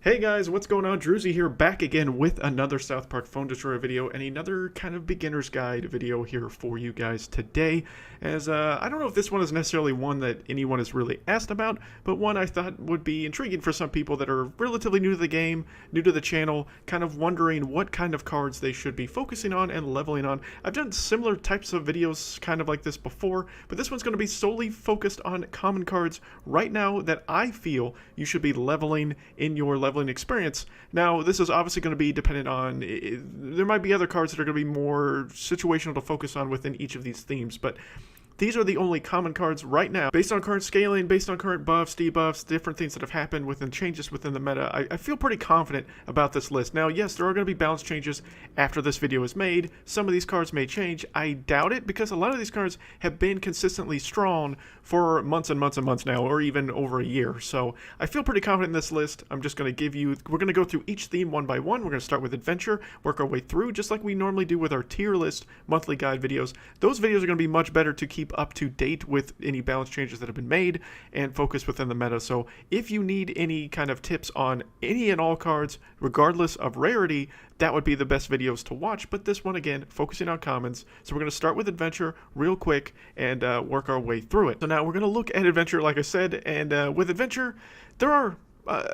Hey guys, what's going on? Druzy here, back again with another South Park Phone Destroyer video and another kind of beginner's guide video here for you guys today. As I don't know if this one is necessarily one that anyone has really asked about, but one I thought would be intriguing for some people that are relatively new to the game, new to the channel, kind of wondering what kind of cards they should be focusing on and leveling on. I've done similar types of videos kind of like this before, but this one's going to be solely focused on common cards right now that I feel you should be leveling in your leveling experience. Now, this is obviously going to be dependent on, there might be other cards that are going to be more situational to focus on within each of these themes, but these are the only common cards right now, based on current scaling, based on current buffs, debuffs, different things that have happened within changes within the meta. I feel pretty confident about this list. Now, yes, there are going to be balance changes after this video is made. Some of these cards may change. I doubt it, because a lot of these cards have been consistently strong for months and months and months now, or even over a year. So I feel pretty confident in this list. I'm just going to give you, we're going to go through each theme one by one. We're going to start with Adventure, work our way through, just like we normally do with our tier list monthly guide videos. Those videos are going to be much better to keep up to date with any balance changes that have been made and focus within the meta. So if you need any kind of tips on any and all cards, regardless of rarity, that would be the best videos to watch. But this one, again, focusing on commons. So we're going to start with Adventure real quick and work our way through it. So now we're going to look at Adventure, like I said, and with Adventure, there are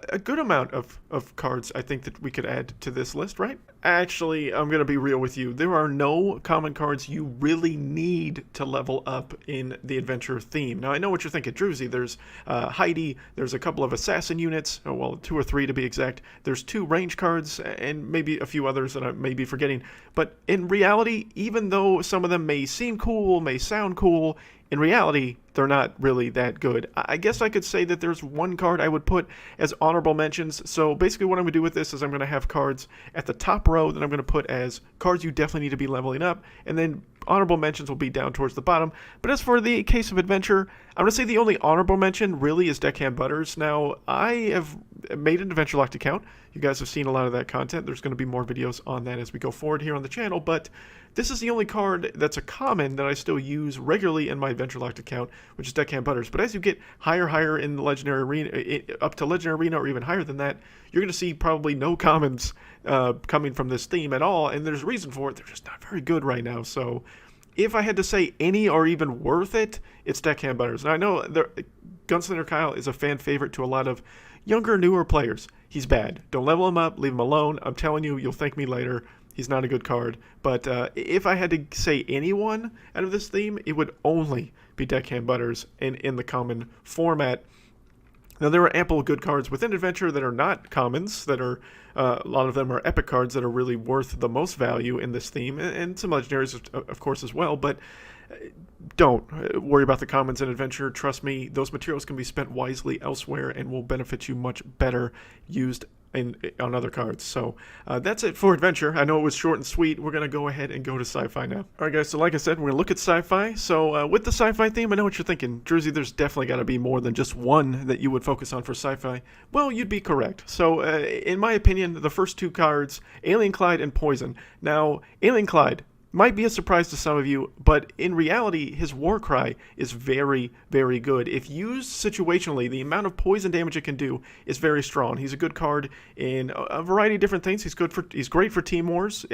a good amount of cards I think that we could add to this list, right? Actually, I'm going to be real with you. There are no common cards you really need to level up in the Adventure theme. Now, I know what you're thinking, Druzy. There's Heidi, there's a couple of assassin units, oh, well, 2 or 3 to be exact. There's 2 range cards, and maybe a few others that I may be forgetting. But in reality, even though some of them may seem cool, may sound cool, in reality, they're not really that good. I guess I could say that there's one card I would put as honorable mentions. So basically what I'm going to do with this is I'm going to have cards at the top row that I'm going to put as cards you definitely need to be leveling up, and then honorable mentions will be down towards the bottom. But as for the case of Adventure, I'm going to say the only honorable mention really is Deckhand Butters. Now, I have made an Adventure Locked account. You guys have seen a lot of that content. There's going to be more videos on that as we go forward here on the channel, but this is the only card that's a common that I still use regularly in my Adventure Locked account, which is Deckhand Butters. But as you get higher in the Legendary Arena, up to Legendary Arena or even higher than that, you're going to see probably no commons coming from this theme at all, and there's a reason for it. They're just not very good right now. So if I had to say any are even worth it, it's Deckhand Butters. And I know Gunslinger Kyle is a fan favorite to a lot of younger, newer players. He's bad. Don't level him up. Leave him alone. I'm telling you, you'll thank me later. He's not a good card. But if I had to say anyone out of this theme, it would only be Deckhand Butters in the common format. Now, there are ample good cards within Adventure that are not commons, that are, a lot of them are epic cards that are really worth the most value in this theme, and some legendaries, of course, as well, but don't worry about the commons in Adventure. Trust me, those materials can be spent wisely elsewhere and will benefit you much better used on other cards. So that's it for Adventure. I know it was short and sweet. We're going to go ahead and go to SciFi now. Alright guys, so like I said, we're going to look at SciFi. So with the SciFi theme, I know what you're thinking. Druzy, there's definitely got to be more than just one that you would focus on for SciFi. Well, you'd be correct. So in my opinion, the first 2 cards, Alien Clyde and Poison. Now, Alien Clyde might be a surprise to some of you, but in reality, his war cry is very, very good. If used situationally, the amount of poison damage it can do is very strong. He's a good card in a variety of different things. He's great for team wars,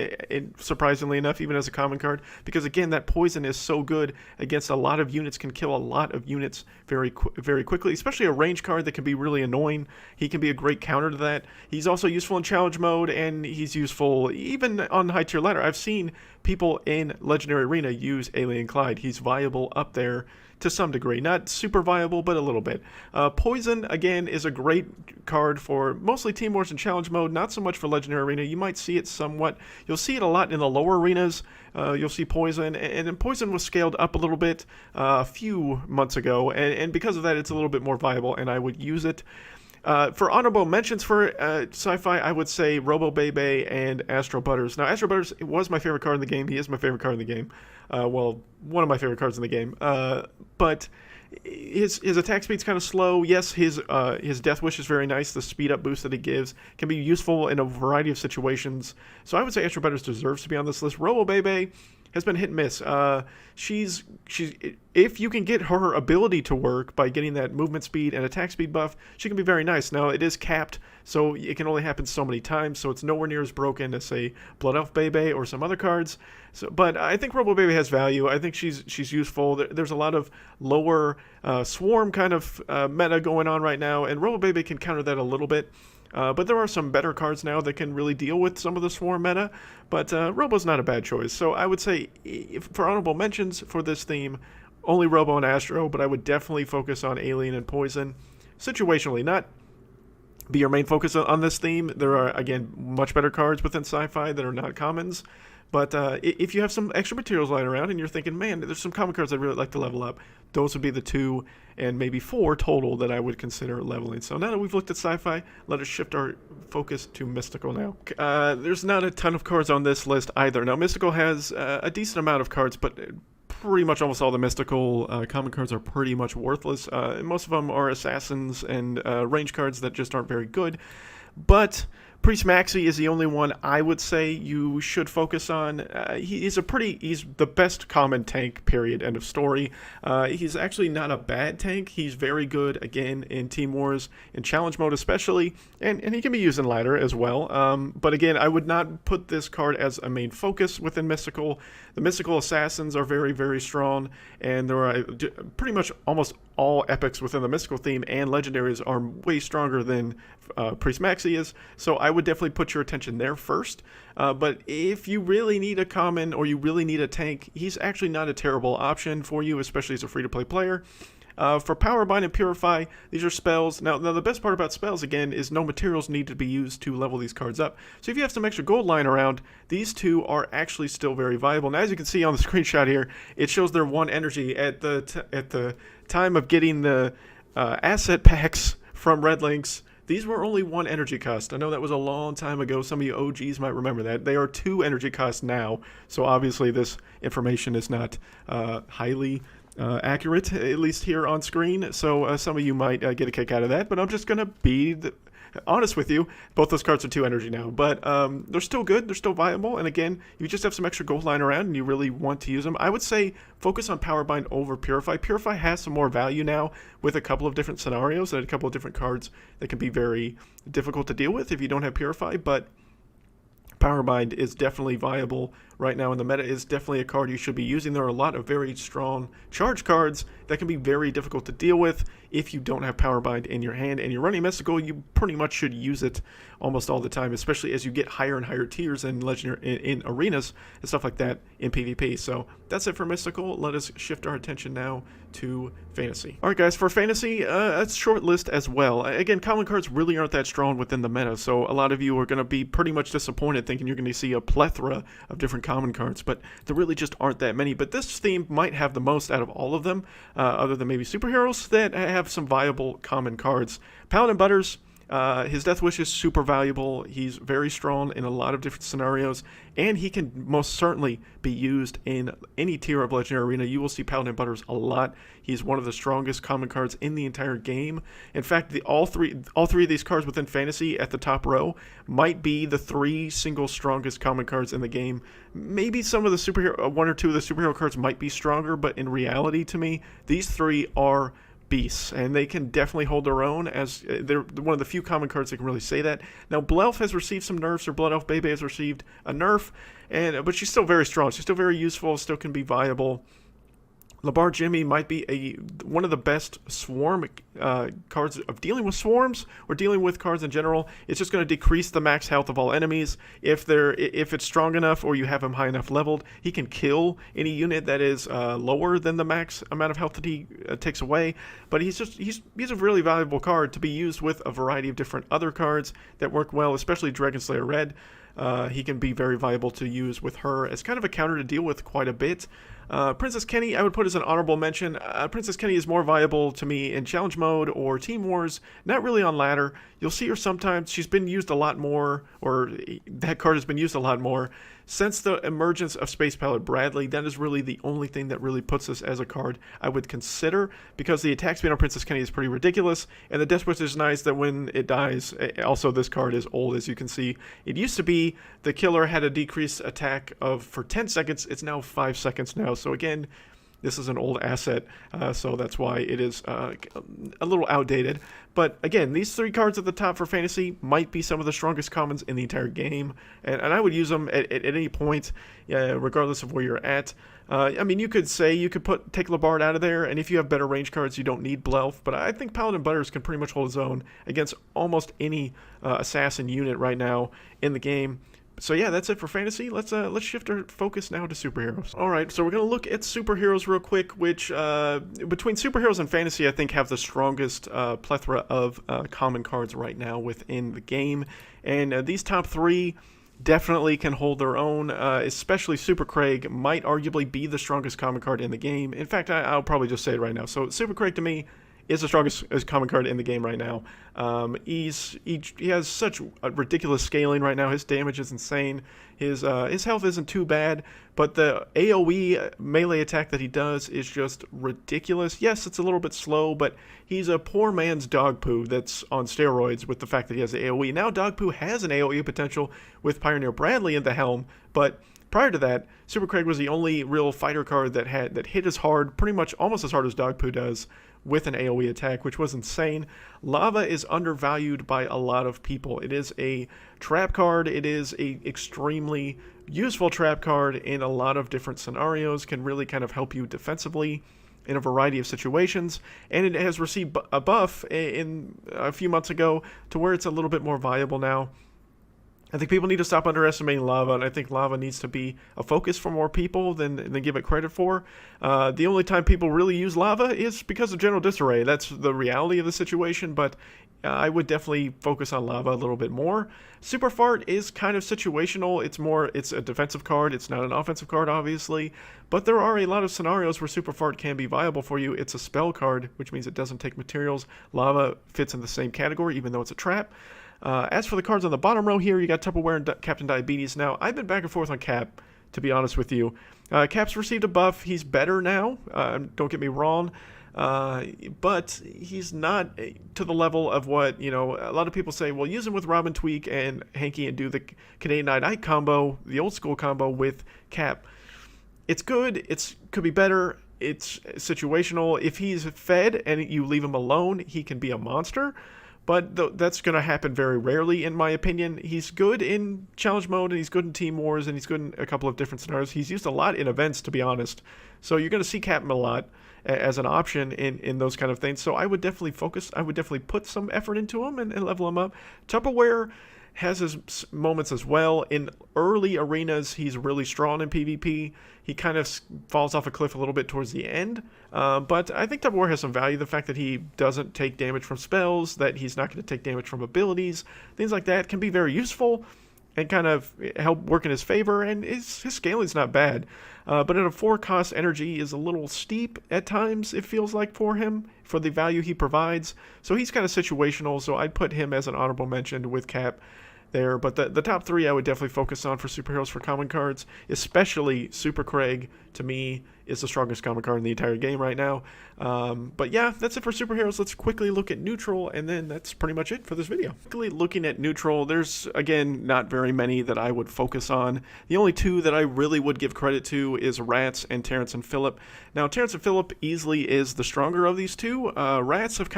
surprisingly enough, even as a common card, because again, that poison is so good against a lot of units, can kill a lot of units very quickly, especially a range card that can be really annoying. He can be a great counter to that. He's also useful in challenge mode, and he's useful even on high tier ladder. I've seen people in Legendary Arena use Alien Clyde. He's viable up there to some degree. Not super viable, but a little bit. Poison, again, is a great card for mostly Team Wars and Challenge Mode, not so much for Legendary Arena. You might see it somewhat. You'll see it a lot in the lower arenas. You'll see Poison, and Poison was scaled up a little bit a few months ago, and because of that, it's a little bit more viable, and I would use it. For honorable mentions for SciFi, I would say Robo Bebe and Astro Butters. Now, Astro Butters was my favorite card in the game. He is my favorite card in the game. Well, one of my favorite cards in the game. But his attack speed's kind of slow. Yes, his Death Wish is very nice. The speed up boost that it gives can be useful in a variety of situations. So I would say Astro Butters deserves to be on this list. Robo Bebe has been hit and miss. She's if you can get her ability to work by getting that movement speed and attack speed buff, she can be very nice. Now it is capped, so it can only happen so many times, so it's nowhere near as broken as, say, Blood Elf Bebe or some other cards. So, but I think Robo Bebe has value. I think she's useful. There's a lot of lower swarm kind of meta going on right now, and Robo Bebe can counter that a little bit. But there are some better cards now that can really deal with some of the swarm meta, but Robo's not a bad choice. So I would say, for honorable mentions for this theme, only Robo and Astro, but I would definitely focus on Alien and Poison, situationally, not be your main focus on this theme. There are, again, much better cards within Sci-Fi that are not commons. But if you have some extra materials lying around and you're thinking, man, there's some common cards I'd really like to level up, those would be the 2 and maybe 4 total that I would consider leveling. So now that we've looked at Sci-Fi, let us shift our focus to Mystical now. There's not a ton of cards on this list either. Now, Mystical has a decent amount of cards, but pretty much almost all the Mystical common cards are pretty much worthless. Most of them are Assassins and range cards that just aren't very good. But Priest Maxi is the only one I would say you should focus on. He's the best common tank, period, end of story. He's actually not a bad tank. He's very good, again, in Team Wars, in challenge mode especially, and he can be used in ladder as well. But again, I would not put this card as a main focus within Mystical. The Mystical Assassins are very, very strong, and there are pretty much almost all epics within the Mystical theme and legendaries are way stronger than Priest Maxi is, so I would definitely put your attention there first. But if you really need a common or you really need a tank, he's actually not a terrible option for you, especially as a free-to-play player. For Power Bind and Purify, these are spells. Now, the best part about spells, again, is no materials need to be used to level these cards up. So if you have some extra gold lying around, these 2 are actually still very viable. Now, as you can see on the screenshot here, it shows their 1 energy at the time of getting the asset packs from Red Links. These were only 1 energy cost. I know that was a long time ago. Some of you OGs might remember that. They are 2 energy costs now. So obviously this information is not highly accurate, at least here on screen. So some of you might get a kick out of that. But I'm just going to be honest with you. Both those cards are 2 energy now. But they're still good. They're still viable. And again, you just have some extra gold lying around and you really want to use them. I would say focus on Power Bind over Purify. Purify has some more value now with a couple of different scenarios and a couple of different cards that can be very difficult to deal with if you don't have Purify. But Power Bind is definitely viable right now, and the meta is definitely a card you should be using. There are a lot of very strong charge cards that can be very difficult to deal with if you don't have Power Bind in your hand, and you're running Mystical, you pretty much should use it almost all the time, especially as you get higher and higher tiers in in arenas and stuff like that in PvP. So that's it for Mystical. Let us shift our attention now to Fantasy. Alright guys, for Fantasy, it's a short list as well. Again, common cards really aren't that strong within the meta, so a lot of you are going to be pretty much disappointed thinking you're going to see a plethora of different common cards, but there really just aren't that many. But this theme might have the most out of all of them, other than maybe superheroes that have some viable common cards. Paladin Butters, his Death Wish is super valuable. He's very strong in a lot of different scenarios, and he can most certainly be used in any tier of Legendary Arena. You will see Paladin Butters a lot. He's one of the strongest common cards in the entire game. In fact, all three of these cards within Fantasy at the top row might be the 3 single strongest common cards in the game. Maybe some of the superhero, 1 or 2 of the superhero cards might be stronger, but in reality, to me, these 3 are beasts, and they can definitely hold their own, as they're one of the few common cards that can really say that. Now, Blood Elf has received some nerfs, or Blood Elf Bebe has received a nerf, but she's still very strong. She's still very useful, still can be viable. Labar Jimmy might be one of the best swarm cards of dealing with swarms or dealing with cards in general. It's just going to decrease the max health of all enemies. If it's strong enough or you have him high enough leveled, he can kill any unit that is lower than the max amount of health that he takes away. But he's a really valuable card to be used with a variety of different other cards that work well, especially Dragon Slayer Red. He can be very viable to use with her as kind of a counter to deal with quite a bit. Princess Kenny, I would put as an honorable mention. Princess Kenny is more viable to me in challenge mode or team wars, not really on ladder. You'll see her sometimes. She's been used a lot more, or that card has been used a lot more since the emergence of Space Pilot Bradley. That is really the only thing that really puts this as a card I would consider, because the attack speed on Princess Kenny is pretty ridiculous, and the Death Wish is nice that when it dies, also this card is old, as you can see. It used to be the killer had a decreased attack for 10 seconds. It's now 5 seconds now. So again, this is an old asset, so that's why it is a little outdated. But again, these 3 cards at the top for Fantasy might be some of the strongest commons in the entire game, and I would use them at any point, regardless of where you're at. I mean, you could say you could take Labard out of there, and if you have better range cards, you don't need Blelf, but I think Paladin Butters can pretty much hold his own against almost any assassin unit right now in the game. So yeah, that's it for Fantasy. Let's shift our focus now to superheroes. All right, so we're gonna look at superheroes real quick, which between superheroes and Fantasy, I think have the strongest plethora of common cards right now within the game. And these top 3 definitely can hold their own. Especially Super Craig might arguably be the strongest common card in the game. In fact, I'll probably just say it right now. So Super Craig to me is the strongest common card in the game right now. He has such a ridiculous scaling right now. His damage is insane. His health isn't too bad, but the AoE melee attack that he does is just ridiculous. Yes, it's a little bit slow, but he's a poor man's dog poo that's on steroids with the fact that he has the AoE. Now dog poo has an AoE potential with Pioneer Bradley in the helm, but prior to that, Super Craig was the only real fighter card that hit as hard, pretty much almost as hard as dog poo does, with an AoE attack, which was insane. Lava is undervalued by a lot of people. It is a trap card. It is a extremely useful trap card in a lot of different scenarios, can really kind of help you defensively in a variety of situations, and it has received a buff in a few months ago to where it's a little bit more viable now. I think people need to stop underestimating Lava, and I think Lava needs to be a focus for more people than give it credit for. The only time people really use Lava is because of General Disarray. That's the reality of the situation, but I would definitely focus on Lava a little bit more. Super Fart is kind of situational. It's a defensive card. It's not an offensive card, obviously, but there are a lot of scenarios where Super Fart can be viable for you. It's a spell card, which means it doesn't take materials. Lava fits in the same category, even though it's a trap. As for the cards on the bottom row here, you got Tupperware and Captain Diabetes. Now, I've been back and forth on Cap, to be honest with you. Cap's received a buff. He's better now. Don't get me wrong. But he's not to the level of what, a lot of people say, well, use him with Robin Tweak and Hanky and do the Canadian Night combo, the old school combo with Cap. It's good. Could be better. It's situational. If he's fed and you leave him alone, he can be a monster. But that's going to happen very rarely, in my opinion. He's good in challenge mode, and he's good in team wars, and he's good in a couple of different scenarios. He's used a lot in events, to be honest. So you're going to see Captain a lot as an option in those kind of things. So I would definitely put some effort into him and level him up. Tupperware has his moments as well. In early arenas, he's really strong in PvP. He kind of falls off a cliff a little bit towards the end. But I think Tupperware has some value. The fact that he doesn't take damage from spells, that he's not going to take damage from abilities, things like that can be very useful and kind of help work in his favor. And his scaling's not bad. But at a 4-cost energy is a little steep at times, it feels like, for him, for the value he provides. So he's kind of situational, so I'd put him as an honorable mention with Cap there. But the top 3 I would definitely focus on for superheroes for common cards, especially Super Craig, to me, is the strongest common card in the entire game right now. But yeah, that's it for superheroes. Let's quickly look at neutral, and then that's pretty much it for this video. Quickly looking at neutral, there's, again, not very many that I would focus on. The only 2 that I really would give credit to is Rats and Terrence and Phillip. Now, Terrence and Phillip easily is the stronger of these 2. Rats have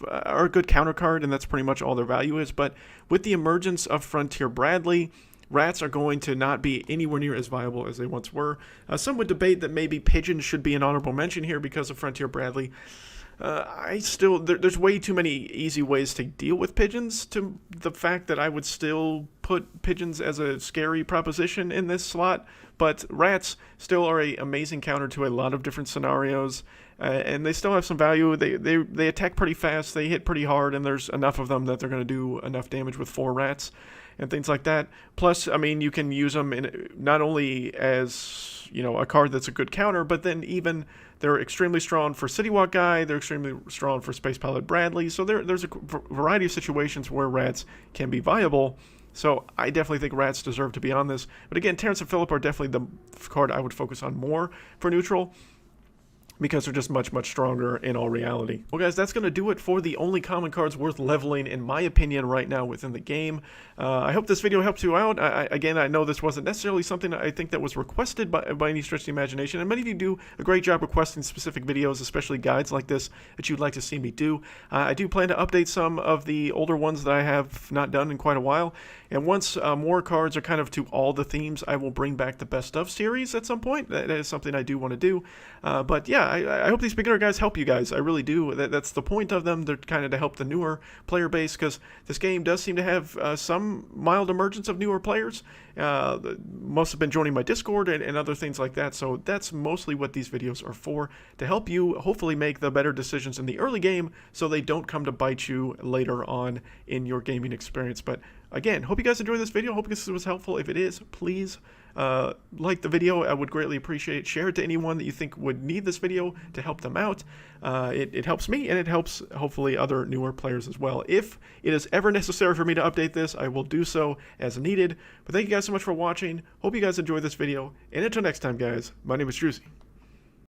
are a good counter card, and that's pretty much all their value is. But with the emergence of Frontier Bradley, Rats are going to not be anywhere near as viable as they once were. Some would debate that maybe Pigeon should be an honorable mention here because of Frontier Bradley. There's way too many easy ways to deal with Pigeons, to the fact that I would still put Pigeons as a scary proposition in this slot. But Rats still are an amazing counter to a lot of different scenarios, and they still have some value. They attack pretty fast, they hit pretty hard, and there's enough of them that they're going to do enough damage with 4 Rats. and things like that. Plus, I mean, you can use them in not only as, you know, a card that's a good counter, but then even they're extremely strong for City Walk Guy, they're extremely strong for Space Pilot Bradley, so there's a variety of situations where rats can be viable. So I definitely think rats deserve to be on this. But again, Terrence and Phillip are definitely the card I would focus on more for neutral, because they're just much, much stronger in all reality. Well, guys, that's going to do it for the only common cards worth leveling, in my opinion, right now within the game. I hope this video helps you out. Again, I know this wasn't necessarily something I think that was requested by any stretch of the imagination, and many of you do a great job requesting specific videos, especially guides like this, that you'd like to see me do. I do plan to update some of the older ones that I have not done in quite a while, and once more cards are kind of to all the themes, I will bring back the Best Of series at some point. That is something I do want to do. But yeah, I hope these beginner guys help you guys. I really do. That's the point of them. They're kind of to help the newer player base, because this game does seem to have some mild emergence of newer players. Most have been joining my Discord and other things like that. So that's mostly what these videos are for, to help you hopefully make the better decisions in the early game so they don't come to bite you later on in your gaming experience. But again, hope you guys enjoyed this video. Hope this was helpful. If it is, please like the video. I would greatly appreciate it. Share it to anyone that you think would need this video to help them out. It helps me, and it helps hopefully other newer players as well. If it is ever necessary for me to update this, I will do so as needed. But thank you guys so much for watching. Hope you guys enjoyed this video, and until next time, guys, my name is Druzy.